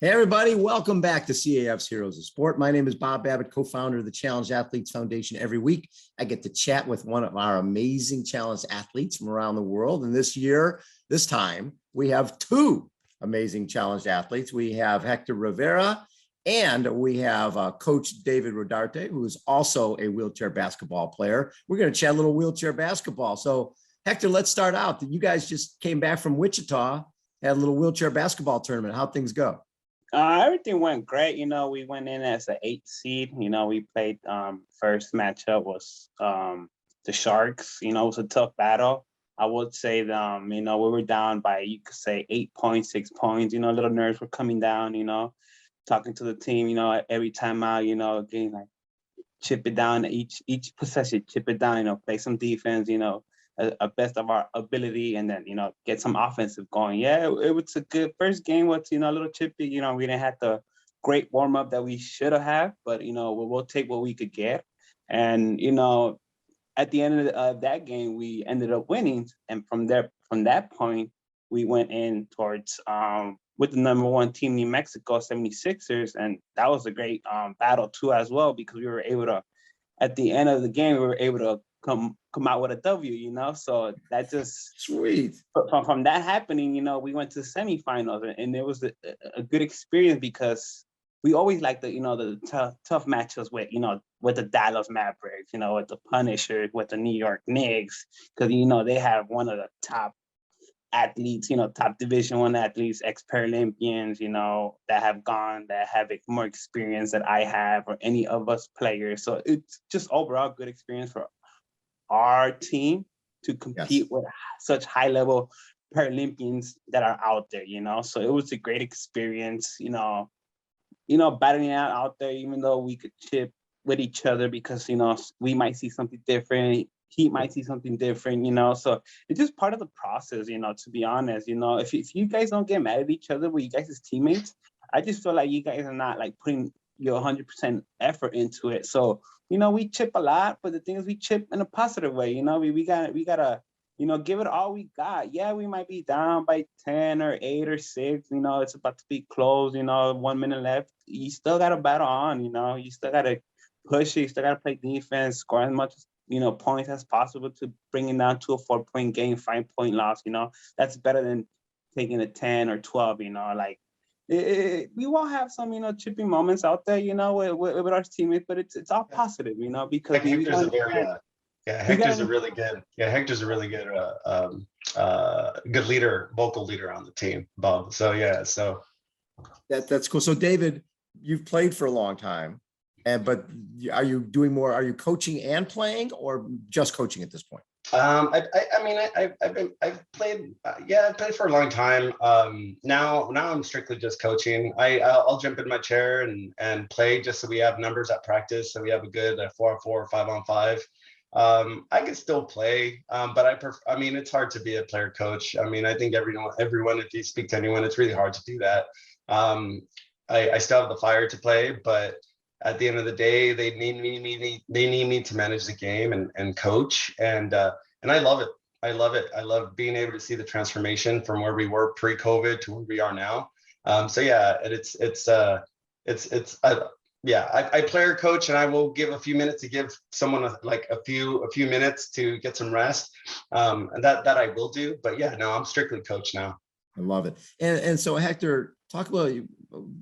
Hey, everybody, welcome back to CAF's Heroes of Sport. My name is Bob Babbitt, co-founder of the Challenged Athletes Foundation. Every week, I get to chat with one of our amazing challenged athletes from around the world. And this time, we have two amazing challenged athletes. We have Hector Rivera and we have Coach David Rodarte, who is also a wheelchair basketball player. We're going to chat a little wheelchair basketball. So, Hector, let's start out. You guys just came back from Wichita, had a little wheelchair basketball tournament. How'd things go? Everything went great. We went in as an 8 seed. We played first matchup was the Sharks. It was a tough battle. I would say we were down by, you could say, 8 points, 6 points. Little nerves were coming down, talking to the team, every time out, getting like chip it down, each possession, chip it down, play some defense, a best of our ability, and then get some offensive going. Yeah, it was a good first game. Was a little chippy. We didn't have the great warm up that we should have, but we'll take what we could get. And at the end of that game, we ended up winning. And from that point, we went in towards with the number one team, New Mexico 76ers, and that was a great battle too as well, because we were able to, at the end of the game, we were able to come out with a W, so that just Sweet. From that happening, we went to the semifinals, and it was a good experience, because we always like the tough matchups with the Dallas Mavericks, with the Punisher, with the New York Knicks, because they have one of the top athletes, top Division I athletes, ex-Paralympians, that have more experience than I have, or any of us players. So it's just overall good experience for our team to compete with such high level Paralympians that are out there, so it was a great experience, battling out there, even though we could chip with each other, because, we might see something different. He might see something different, so it's just part of the process, to be honest. If you guys don't get mad at each other with you guys as teammates, I just feel like you guys are not like putting your 100% effort into it. So, we chip a lot, but the thing is, we chip in a positive way. We gotta, give it all we got. Yeah, we might be down by 10 or 8 or 6. It's about to be close. 1 minute left. You still gotta battle on. You still gotta push it. You still gotta play defense, score as much points as possible to bring it down to a 4-point game, 5-point loss. That's better than taking a 10 or 12. We will have some, chipping moments out there, with our teammates, but it's all positive, because Hector's a really good, Hector's a really good, good leader, vocal leader on the team, Bob. So yeah, so That's cool. So David, you've played for a long time, but are you doing more? Are you coaching and playing, or just coaching at this point? I've played, I've played for a long time. Now I'm strictly just coaching. I'll jump in my chair and play, just so we have numbers at practice, so we have a good 4-on-4, 5-on-5. I can still play, but it's hard to be a player coach. I think everyone, if you speak to anyone, it's really hard to do that. I still have the fire to play, but at the end of the day, they need me to manage the game and coach, and I love it. I love being able to see the transformation from where we were pre-COVID to where we are now. So yeah, I player coach, and I will give a few minutes to give someone a few minutes to get some rest, and that I will do. But yeah, no, I'm strictly coach now. I love it. And so Hector, talk about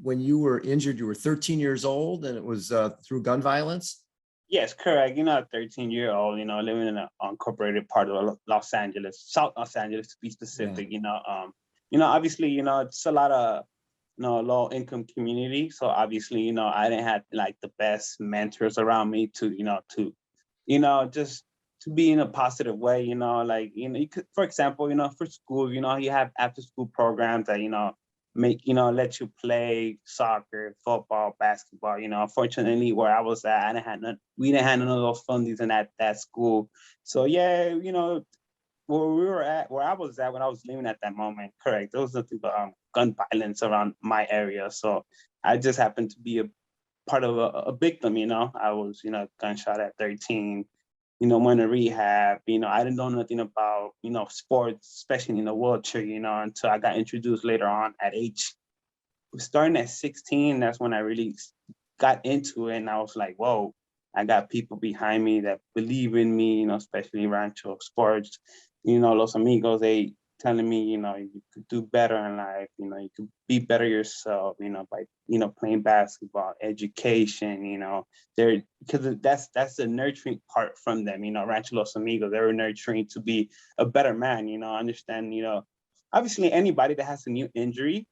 when you were injured. You were 13 years old, and it was through gun violence. Yes, correct. A 13-year-old, living in an unincorporated part of Los Angeles, South Los Angeles to be specific. Yeah. Obviously, it's a lot of low income community. So obviously, I didn't have like the best mentors around me to just to be in a positive way. You could, for example, for school, you have after school programs that let you play soccer, football, basketball. Fortunately, where I was at, we didn't have none of those fundings in that school. So yeah, where I was at when I was living at that moment, correct, there was nothing but gun violence around my area. So I just happened to be a part of a victim. I was gunshot at 13. Went to rehab. I didn't know nothing about sports, especially in the wheelchair. Until I got introduced later on at age starting at 16, that's when I really got into it. And I was like, whoa, I got people behind me that believe in me, especially Rancho Sports, Los Amigos, they telling me, you could do better in life, you could be better yourself, by, playing basketball, education, they're, because that's the nurturing part from them, Rancho Los Amigos, they were nurturing to be a better man, understand, obviously anybody that has a new injury,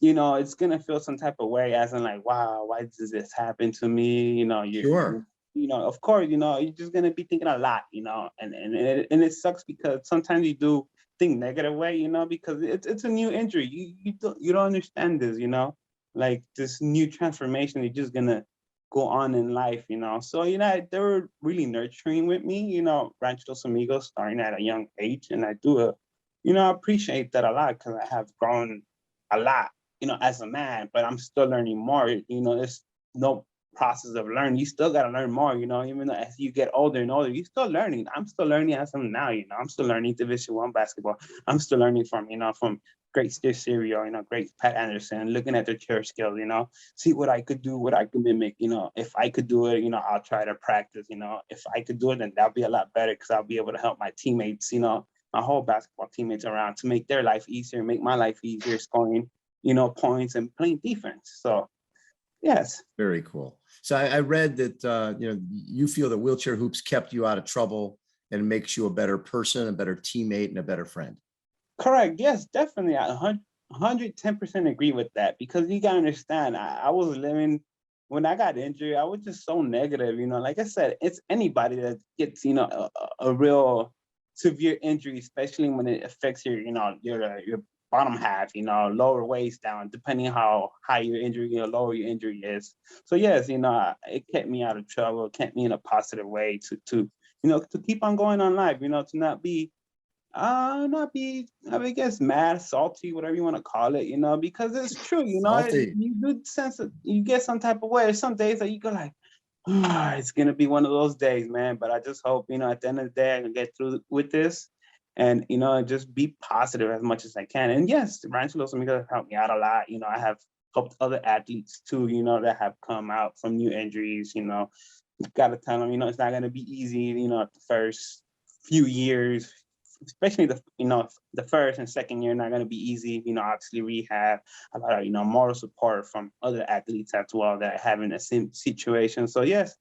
it's gonna feel some type of way, as in like, wow, why does this happen to me? Sure. Of course, you're just gonna be thinking a lot, and it sucks because sometimes you do think negative way, because it's a new injury. You don't understand this, like this new transformation. You're just gonna go on in life, So they were really nurturing with me, Rancho Los Amigos, starting at a young age, and I do I appreciate that a lot because I have grown a lot, as a man, but I'm still learning more. There's no process of learning. You still got to learn more, even though as you get older and older, you're still learning. I'm still learning as I'm now, I'm still learning Division I basketball. I'm still learning from great Serio, great Pat Anderson, looking at their chair skills, see what I could do, what I could mimic, if I could do it, I'll try to practice, if I could do it, then that'll be a lot better because I'll be able to help my teammates, my whole basketball teammates around to make their life easier, make my life easier, scoring, points and playing defense. So, yes. Very cool. So I read that, you feel that wheelchair hoops kept you out of trouble and makes you a better person, a better teammate, and a better friend. Correct. Yes, definitely. I 110% agree with that because you got to understand, I was living, when I got injured, I was just so negative, like I said, it's anybody that gets, a real severe injury, especially when it affects your bottom half, lower waist down, depending how high your injury or lower your injury is. So yes, it kept me out of trouble, it kept me in a positive way to to keep on going on life, to not be, I guess, mad, salty, whatever you want to call it, because it's true, Salty. you do sense that you get some type of way. There's some days that you go like, it's gonna be one of those days, man. But I just hope, at the end of the day, I can get through with this, and just be positive as much as I can. And yes, Rancho Los Amigos have helped me out a lot. I have helped other athletes too, that have come out from new injuries. You gotta tell them, it's not gonna be easy. At the first few years, especially the first and second year, not gonna be easy. Obviously rehab, a lot of moral support from other athletes as well that have in the same situation. So yes,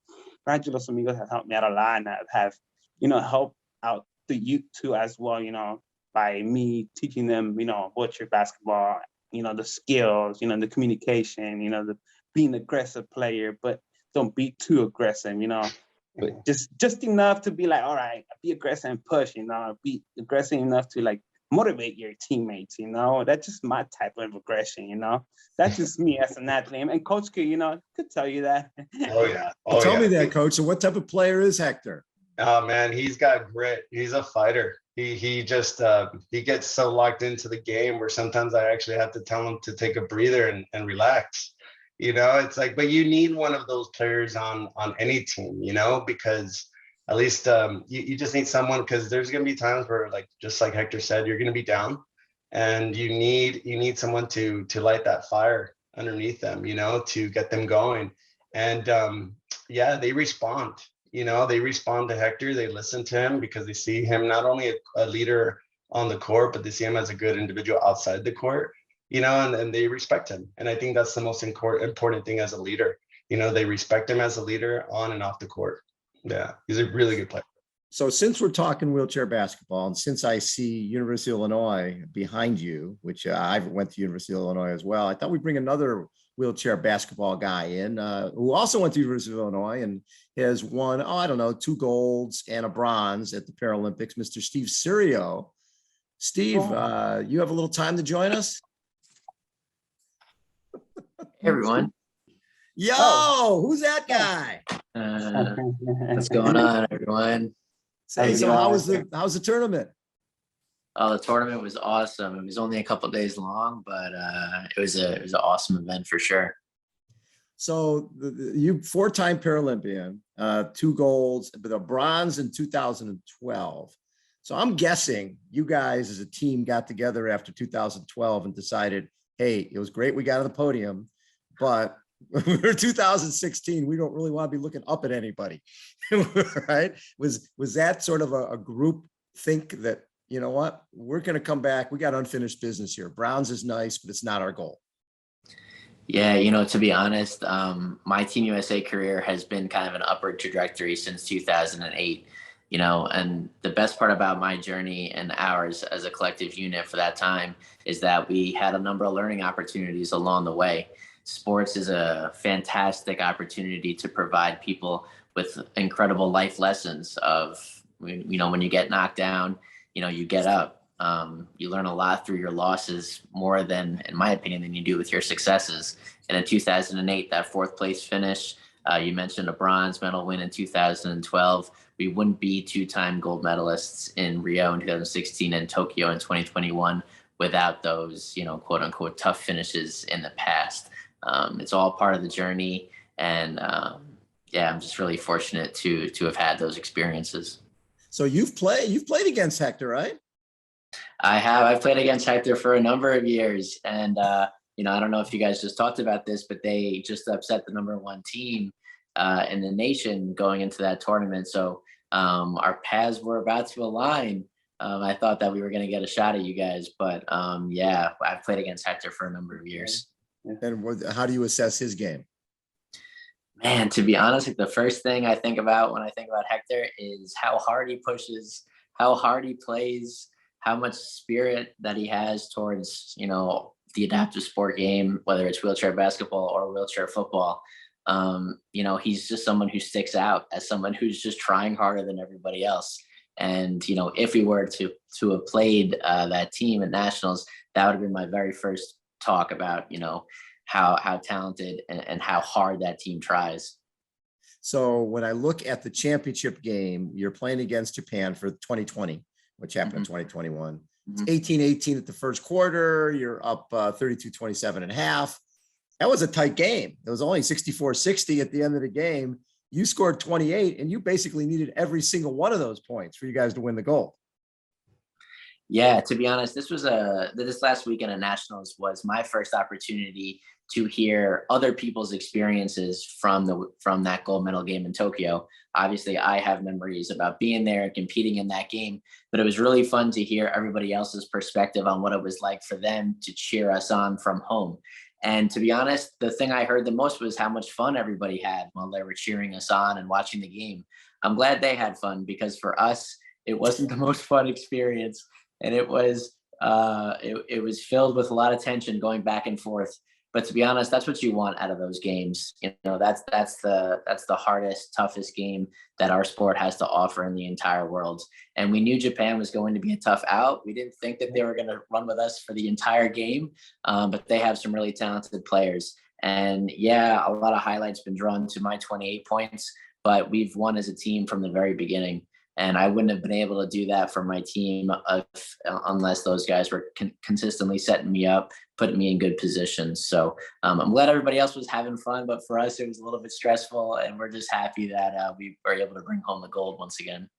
Rancho Los Amigos have helped me out a lot, and have helped out the youth too as well. By me teaching them, wheelchair basketball, the skills, the communication, the being an aggressive player, but don't be too aggressive, but just enough to be like, all right, be aggressive and push, be aggressive enough to like motivate your teammates, that's just my type of aggression, that's just me as an athlete. And Coach could tell you that. Oh yeah. Well, Oh tell yeah. me that, Coach. So what type of player is Hector? Oh man, he's got grit. He's a fighter. He just he gets so locked into the game where sometimes I actually have to tell him to take a breather and relax. It's like, but you need one of those players on any team, because at least you just need someone, because there's gonna be times where, like, just like Hector said, you're gonna be down, and you need someone to light that fire underneath them, to get them going. And yeah, they respond. They respond to Hector. They listen to him because they see him not only a leader on the court, but they see him as a good individual outside the court, and they respect him. And I think that's the most important thing as a leader. They respect him as a leader on and off the court. Yeah, he's a really good player. So since we're talking wheelchair basketball, and since I see University of Illinois behind you, which I went to University of Illinois as well, I thought we'd bring another wheelchair basketball guy in who also went to University of Illinois and has won, 2 golds and a bronze at the Paralympics, Mr. Steve Serio. Steve, you have a little time to join us? Hey everyone. Yo, who's that guy? What's going on, everyone? Say, so how's the tournament? Oh, the tournament was awesome. It was only a couple days long, but it was an awesome event for sure. So you 4-time Paralympian, 2 golds, but a bronze in 2012. So I'm guessing you guys as a team got together after 2012 and decided, hey, it was great we got on the podium, but we're 2016. We don't really want to be looking up at anybody, right? Was that sort of a group think that, you know what, we're going to come back. We got unfinished business here. Browns is nice, but it's not our goal. Yeah, to be honest, my Team USA career has been kind of an upward trajectory since 2008, and the best part about my journey and ours as a collective unit for that time is that we had a number of learning opportunities along the way. Sports is a fantastic opportunity to provide people with incredible life lessons of, when you get knocked down, you get up. You learn a lot through your losses, more than, in my opinion, than you do with your successes. And in 2008, that fourth place finish, you mentioned a bronze medal win in 2012. We wouldn't be two-time gold medalists in Rio in 2016 and Tokyo in 2021 without those, quote unquote, tough finishes in the past. It's all part of the journey. And I'm just really fortunate to have had those experiences. So you've played against Hector, right? I have. I've played against Hector for a number of years. And, I don't know if you guys just talked about this, but they just upset the #1 team in the nation going into that tournament. So our paths were about to align. I thought that we were going to get a shot at you guys. But I've played against Hector for a number of years. And how do you assess his game? Man, to be honest, the first thing I think about when I think about Hector is how hard he pushes, how hard he plays, how much spirit that he has towards, the adaptive sport game, whether it's wheelchair basketball or wheelchair football. He's just someone who sticks out as someone who's just trying harder than everybody else. And, if we were to have played that team at nationals, that would have been my very first talk about, how talented and how hard that team tries. So when I look at the championship game, you're playing against Japan for 2020, which happened in 2021. It's 18-18 at the first quarter. You're up 32-27 and a half. That was a tight game. It was only 64-60 at the end of the game. You scored 28, and you basically needed every single one of those points for you guys to win the gold. Yeah, to be honest, this last weekend at Nationals was my first opportunity to hear other people's experiences from that gold medal game in Tokyo. Obviously, I have memories about being there and competing in that game, but it was really fun to hear everybody else's perspective on what it was like for them to cheer us on from home. And to be honest, the thing I heard the most was how much fun everybody had while they were cheering us on and watching the game. I'm glad they had fun, because for us, it wasn't the most fun experience. And it was filled with a lot of tension going back and forth. But to be honest, that's what you want out of those games. That's the hardest, toughest game that our sport has to offer in the entire world. And we knew Japan was going to be a tough out. We didn't think that they were going to run with us for the entire game, but they have some really talented players. And a lot of highlights been drawn to my 28 points, but we've won as a team from the very beginning. And I wouldn't have been able to do that for my team unless those guys were consistently setting me up, putting me in good positions. So I'm glad everybody else was having fun, but for us, it was a little bit stressful, and we're just happy that we were able to bring home the gold once again.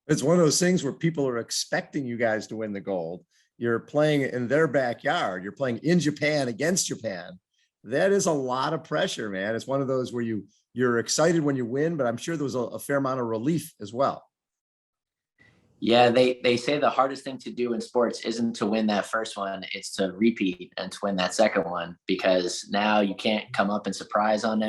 It's one of those things where people are expecting you guys to win the gold. You're playing in their backyard. You're playing in Japan against Japan. That is a lot of pressure, man. It's one of those where you're excited when you win, but I'm sure there was a fair amount of relief as well. Yeah, they say the hardest thing to do in sports isn't to win that first one, it's to repeat and to win that second one, because now you can't come up and surprise on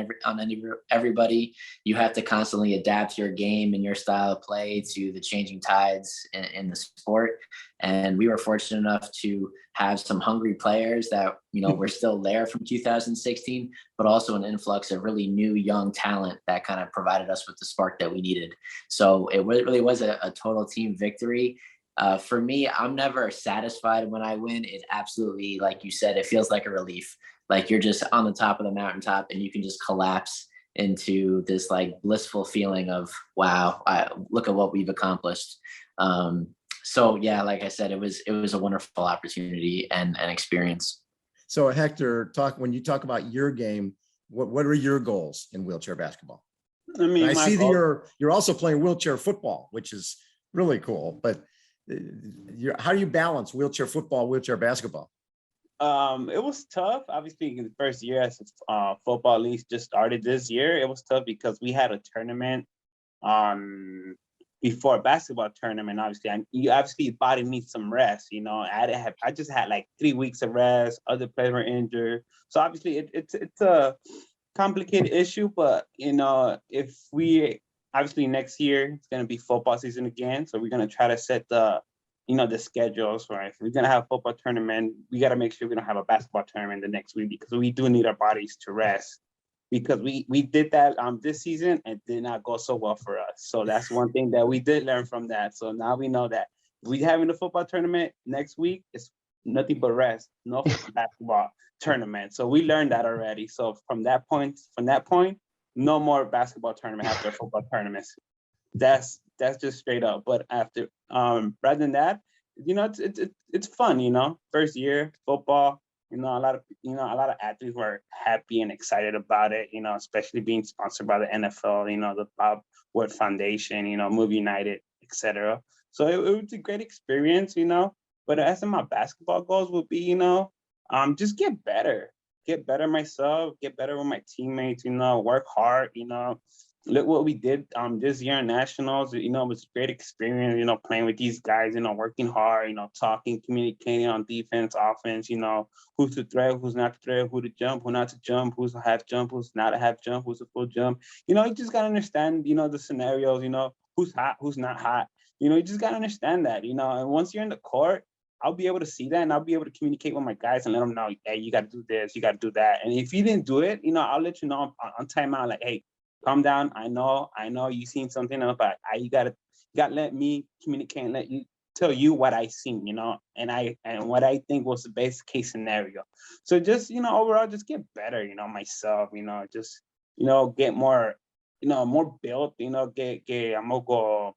everybody. You have to constantly adapt your game and your style of play to the changing tides in the sport. And we were fortunate enough to have some hungry players that, were still there from 2016, but also an influx of really new young talent that kind of provided us with the spark that we needed. So it really was a total team victory. For me, I'm never satisfied when I win. It absolutely, like you said, it feels like a relief. Like you're just on the top of the mountaintop and you can just collapse into this like blissful feeling of, wow, look at what we've accomplished. So yeah, like I said, it was a wonderful opportunity and experience. So Hector, when you talk about your game, what are your goals in wheelchair basketball? I see that you're also playing wheelchair football, which is really cool. But how do you balance wheelchair football, wheelchair basketball? It was tough. Obviously, in the first year as football league just started this year, it was tough because we had a tournament before a basketball tournament. Obviously, obviously your body needs some rest. You know, I just had like 3 weeks of rest. Other players were injured, so obviously it's a complicated issue. But you know, if we obviously next year it's gonna be football season again, so we're gonna try to set the schedules, right? If we're gonna have a football tournament, we gotta make sure we don't have a basketball tournament the next week because we do need our bodies to rest. Because we did that this season and did not go so well for us. So that's one thing that we did learn from that. So now we know that if we having a football tournament next week, it's nothing but rest, no basketball tournament. So we learned that already. So from that point, no more basketball tournament after football tournaments. That's just straight up. But after rather than that, you know, it's fun, you know. First year football, you know, a lot of athletes were happy and excited about it, you know, especially being sponsored by the NFL, you know, the Bob Wood Foundation, you know, Move United, etc. So it was a great experience, you know. But as in my basketball goals would be, you know, just get better myself, get better with my teammates, you know, work hard, you know. Look what we did this year in nationals. You know, it was a great experience, you know, playing with these guys, you know, working hard, you know, talking, communicating on defense, offense, you know, who's to threat, who's not to threat, who to jump, who not to jump, who's a half jump, who's not a half jump, who's a full jump. You know, you just gotta understand, you know, the scenarios, you know, who's hot, who's not hot. You know, you just gotta understand that, you know, and once you're in the court, I'll be able to see that and I'll be able to communicate with my guys and let them know, hey, you gotta do this, you gotta do that. And if you didn't do it, you know, I'll let you know on timeout, like, hey, calm down. I know you seen something else, but you gotta let me communicate and let you tell you what I seen, you know, and what I think was the best case scenario. So just, you know, overall just get better, you know, myself, you know, just, you know, get more, you know, more built, you know, I'm gonna go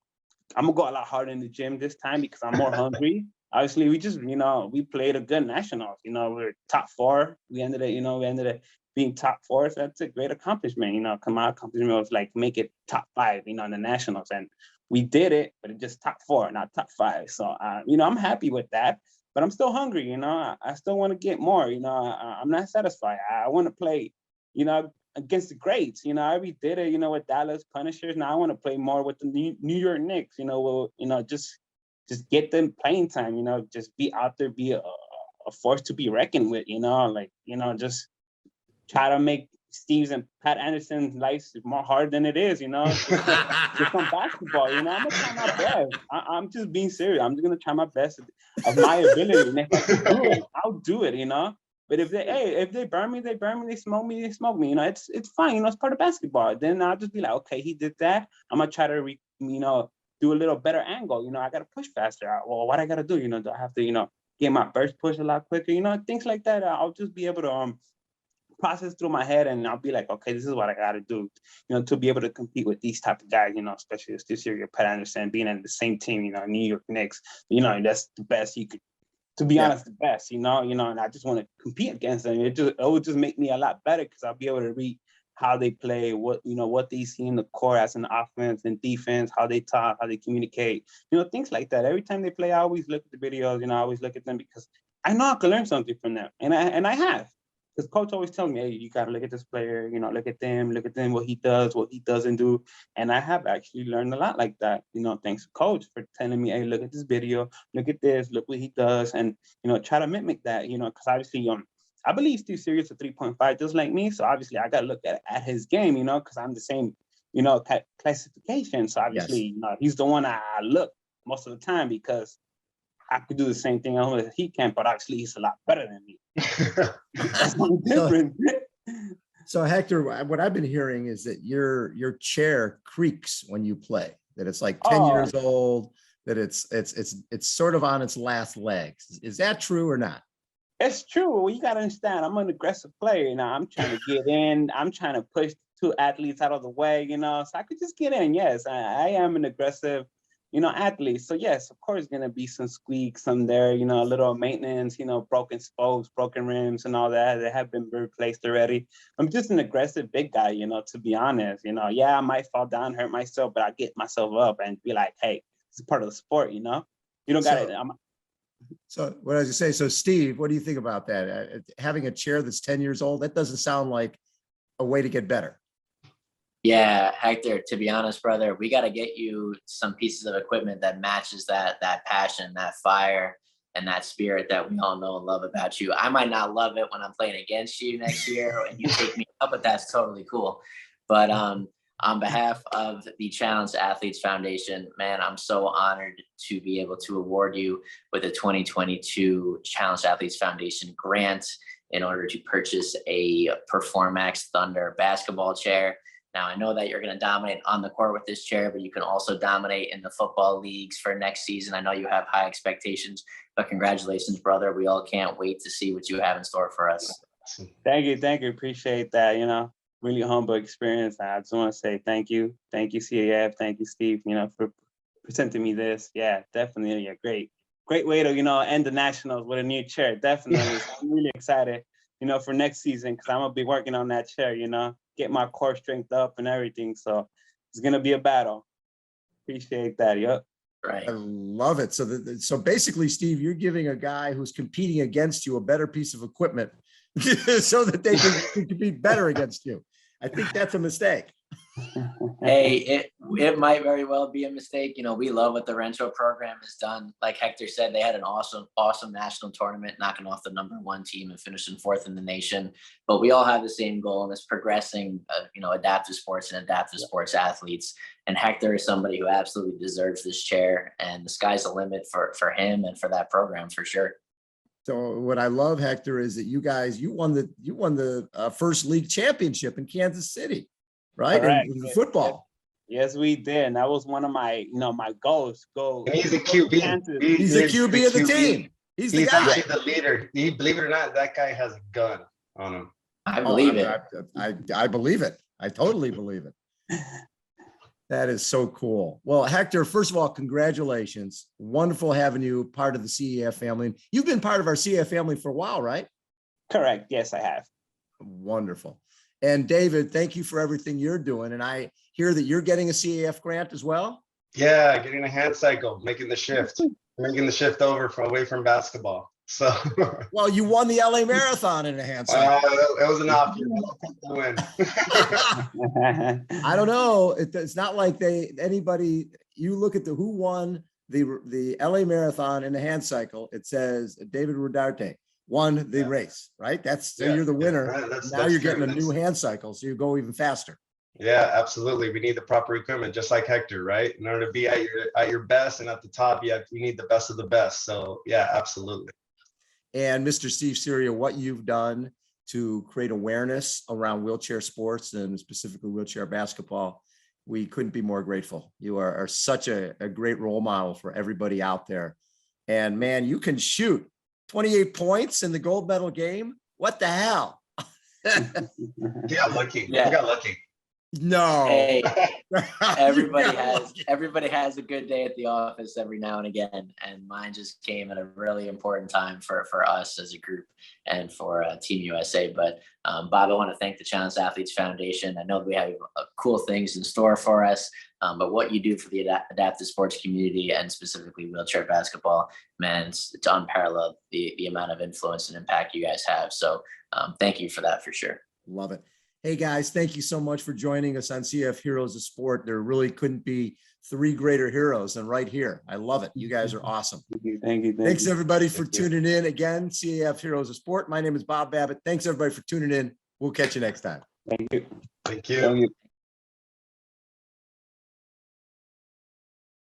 a lot harder in the gym this time because I'm more hungry. Obviously, we just, you know, we played a good nationals. You know, we're top 4. We ended up being top 4. So that's a great accomplishment. You know, my accomplishment was like make it top 5, you know, in the nationals. And we did it, but it just top 4, not top 5. So, you know, I'm happy with that, but I'm still hungry. You know, I still want to get more. You know, I'm not satisfied. I want to play, you know, against the greats. You know, I already did it, you know, with Dallas Punishers. Now I want to play more with the New York Knicks, you know, just get them playing time, you know, just be out there, be a force to be reckoned with, you know, like, you know, just try to make Steve's and Pat Anderson's life more hard than it is, you know, just on basketball, you know, I'm gonna try my best. I'm just being serious. I'm just gonna try my best of my ability. And if I can do it, I'll do it, you know. But if they burn me, they burn me, they smoke me, you know, it's fine, you know, it's part of basketball. Then I'll just be like, okay, he did that. I'm gonna try to, you know, do a little better angle. You know, I gotta push faster. Well, what I gotta do, you know, do I have to, you know, get my first push a lot quicker, you know, things like that. I'll just be able to process through my head and I'll be like, okay, this is what I gotta do, you know, to be able to compete with these type of guys, you know, especially this year, Pat Anderson, being in the same team, you know, New York Knicks, you know, that's the best you could, to be honest, the best, you know, and I just want to compete against them. It would just make me a lot better because I'll be able to read how they play, what they see in the court as an offense and defense, how they talk, how they communicate, you know, things like that. Every time they play, I always look at the videos, you know, I always look at them because I know I can learn something from them, and I have. Because coach always tells me, hey, you got to look at this player, you know, look at them, what he does, what he doesn't do. And I have actually learned a lot like that, you know, thanks to coach for telling me, hey, look at this video, look at this, look what he does. And, you know, try to mimic that, you know, because obviously, I believe Steve Serio is a 3.5 just like me. So obviously I got to look at his game, you know, because I'm the same, you know, classification. So obviously, you know, he's the one I look most of the time because I could do the same thing as he can, but actually he's a lot better than me. That's different. So Hector, what I've been hearing is that your chair creaks when you play, that it's like 10 years old, that it's sort of on its last legs. Is that true or not? It's true. Well, you got to understand, I'm an aggressive player. You know, I'm trying to get in. I'm trying to push 2 athletes out of the way, you know, so I could just get in. Yes, I am an aggressive, you know, athlete. So yes, of course, going to be some squeaks, some there, you know, a little maintenance, you know, broken spokes, broken rims and all that. They have been replaced already. I'm just an aggressive big guy, you know, to be honest, you know, yeah, I might fall down, hurt myself, but I get myself up and be like, hey, this is part of the sport, you know, you don't got it. So what I was gonna say, so Steve, what do you think about that? Having a chair that's 10 years old, that doesn't sound like a way to get better. Yeah, Hector, to be honest, brother, we got to get you some pieces of equipment that matches that passion, that fire, and that spirit that we all know and love about you. I might not love it when I'm playing against you next year and you take me up, but that's totally cool. But on behalf of the Challenged Athletes Foundation, man, I'm so honored to be able to award you with a 2022 Challenged Athletes Foundation grant in order to purchase a PER4MAX Thunder basketball chair. Now, I know that you're going to dominate on the court with this chair, but you can also dominate in the football leagues for next season. I know you have high expectations, but congratulations, brother. We all can't wait to see what you have in store for us. Thank you. Appreciate that. Really humble experience. I just want to say thank you. Thank you, CAF. Thank you, Steve, for presenting me this. Yeah, definitely a great way to, end the Nationals with a new chair. Definitely. I'm really excited, for next season, because I'm going to be working on that chair, get my core strength up and everything. So it's going to be a battle. Appreciate that. Yep. Right. I love it. So basically, Steve, you're giving a guy who's competing against you a better piece of equipment so that they can compete better against you. I think that's a mistake. Hey, it might very well be a mistake. We love what the Rencho program has done. Like Hector said, they had an awesome national tournament, knocking off the #1 team and finishing 4th in the nation. But we all have the same goal, and it's progressing, adaptive sports and adaptive sports athletes. And Hector is somebody who absolutely deserves this chair, and the sky's the limit for him and for that program for sure. So what I love, Hector, is that you won the first league championship in Kansas City, right? In football. Yes, we did. And that was one of my, my goals. And he's the QB. He's the QB of the team. He's the guy. Actually the leader. Believe it or not, that guy has a gun on him. I believe it. I believe it. I totally believe it. That is so cool. Well, Hector, first of all, congratulations. Wonderful having you part of the CEF family. You've been part of our CEF family for a while, right? Correct. Yes, I have. Wonderful. And David, thank you for everything you're doing. And I hear that you're getting a CEF grant as well. Yeah, getting a hand cycle, making the shift away from basketball. So, well, you won the LA Marathon in a hand cycle. It was an off year. Win. I don't know. It's not like anybody. You look at who won the LA Marathon in the hand cycle. It says David Rodarte won the race, right? You're the winner. Right. Now you're getting a new hand cycle, so you go even faster. Yeah, absolutely. We need the proper equipment, just like Hector, right? In order to be at your best and at the top, you need the best of the best. So yeah, absolutely. And Mr. Steve Serio, what you've done to create awareness around wheelchair sports and specifically wheelchair basketball, we couldn't be more grateful. You are such a great role model for everybody out there. And man, you can shoot 28 points in the gold medal game. What the hell? Yeah, lucky. Yeah. I got lucky. No. Hey, everybody has a good day at the office every now and again, and mine just came at a really important time for us as a group and for Team USA. But Bob, I want to thank the Challenged Athletes Foundation. I know we have cool things in store for us, but what you do for the adaptive sports community and specifically wheelchair basketball, man, it's unparalleled, the amount of influence and impact you guys have. So thank you for that for sure. Love it. Hey guys, thank you so much for joining us on CF Heroes of Sport. There really couldn't be 3 greater heroes than right here. I love it. You guys are awesome. Thank you. Thanks everybody for tuning in. Again, CF Heroes of Sport. My name is Bob Babbitt. Thanks everybody for tuning in. We'll catch you next time. Thank you. Thank you.